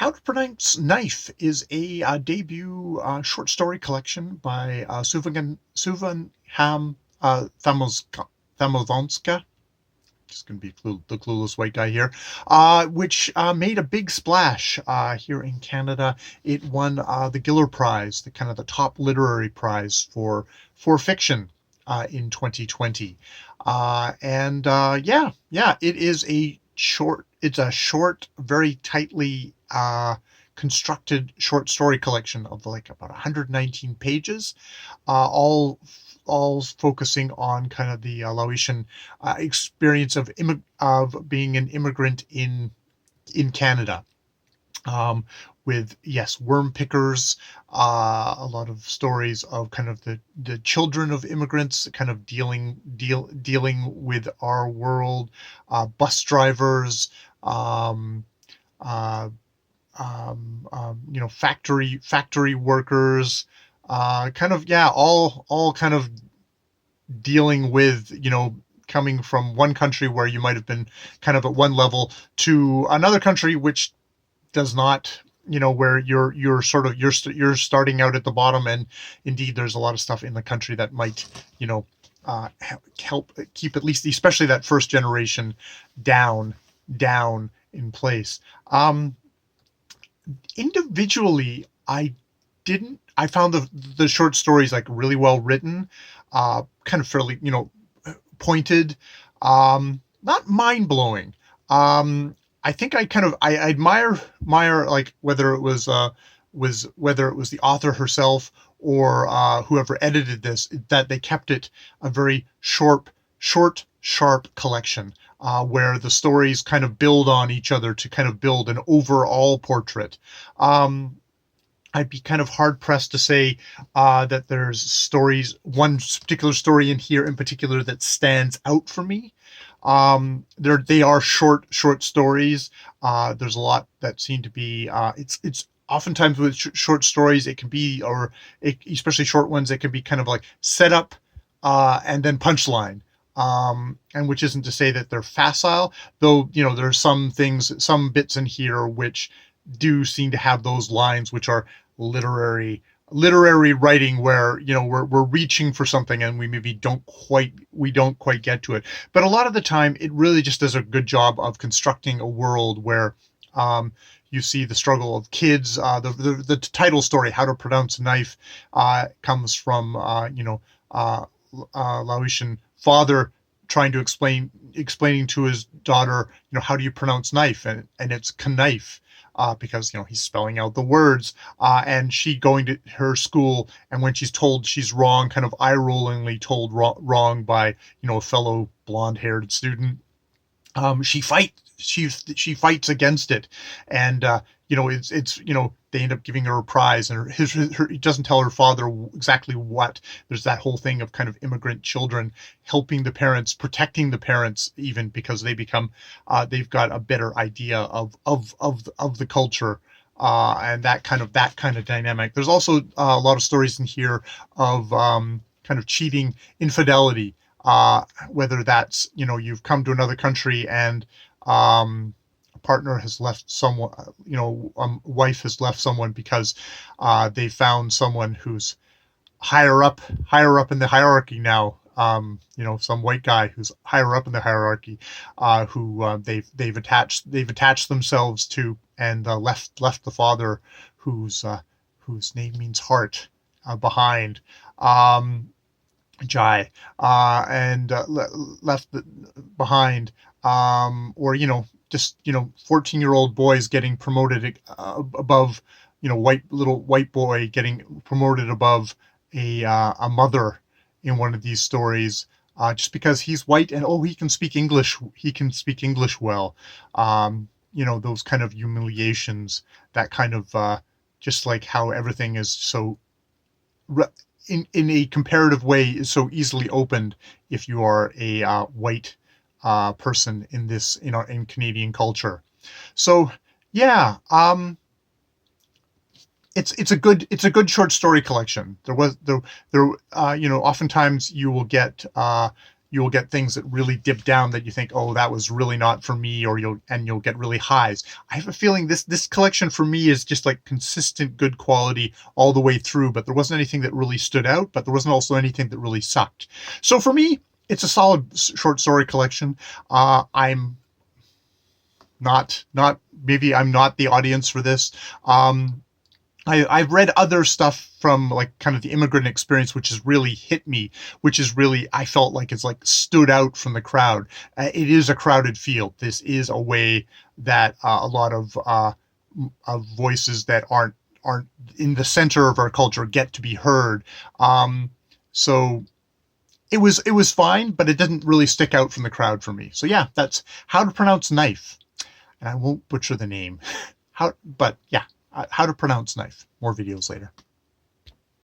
How to Pronounce Knife is a debut short story collection by Suvan Thamozonska. Just going to be the clueless white guy here, which made a big splash here in Canada. It won the Giller Prize, the kind of the top literary prize for fiction in 2020. Yeah, it is a short. It's a short, very tightly constructed short story collection of like about 119 pages, all focusing on kind of the Laotian experience of being an immigrant in Canada. Um, with yes, worm pickers, a lot of stories of kind of the children of immigrants, kind of dealing with our world, bus drivers, um, uh, factory workers, kind of yeah, all kind of dealing with coming from one country where you might have been kind of at one level to another country which does not, where you're sort of you're starting out at the bottom, and indeed there's a lot of stuff in the country that might help keep at least especially that first generation down in place. Individually, I found the short stories like really well written, kind of fairly pointed, not mind blowing. I think I admire like whether it was the author herself or whoever edited this, that they kept it a very sharp collection, where the stories kind of build on each other to kind of build an overall portrait. I'd be kind of hard pressed to say that there's one particular story in here in particular that stands out for me. They are short stories. There's a lot that seem to be. It's oftentimes with short stories, it can be, especially short ones, it can be kind of like set up and then punchline. And which isn't to say that they're facile, though. There's some bits in here which do seem to have those lines which are literary writing, where we're reaching for something and we maybe don't quite get to it. But a lot of the time it really just does a good job of constructing a world where you see the struggle of kids. The title story, How to Pronounce Knife, comes from Laotian father trying to explaining to his daughter, how do you pronounce knife, and it's knife, because he's spelling out the words, and she going to her school, and when she's told she's wrong, kind of eye-rollingly told wrong by a fellow blonde-haired student, she fights against it, and it's they end up giving her a prize, and he doesn't tell her father exactly what. There's that whole thing of kind of immigrant children helping the parents, protecting the parents, even because they become they've got a better idea of the culture. And that kind of dynamic. There's also a lot of stories in here of kind of cheating, infidelity, whether that's you've come to another country and a partner has left someone, wife has left someone because they found someone who's higher up in the hierarchy now. Some white guy who's higher up in the hierarchy, who they've attached themselves to, and left the father, whose name means heart, behind. Jai, and left behind, or just 14-year-old boys getting promoted above, little white boy getting promoted above a mother in one of these stories, just because he's white and he can speak English well. Those kind of humiliations, that kind of just like how everything is so in a comparative way is so easily opened if you are a white person in this in Canadian culture. So yeah, it's a good short story collection. Oftentimes you will get you'll get things that really dip down that you think, oh, that was really not for me, or you'll get really highs. I have a feeling this collection for me is just like consistent good quality all the way through, but there wasn't anything that really stood out, but there wasn't also anything that really sucked. So for me, it's a solid short story collection. I'm not maybe I'm not the audience for this. I've read other stuff from like kind of the immigrant experience, which has really hit me, which is really, I felt like it's like stood out from the crowd. It is a crowded field. This is a way that a lot of voices that aren't in the center of our culture get to be heard. So it was fine, but it didn't really stick out from the crowd for me. So yeah, that's How to Pronounce Knife. And I won't butcher the name. But yeah, How to Pronounce Knife. More videos later.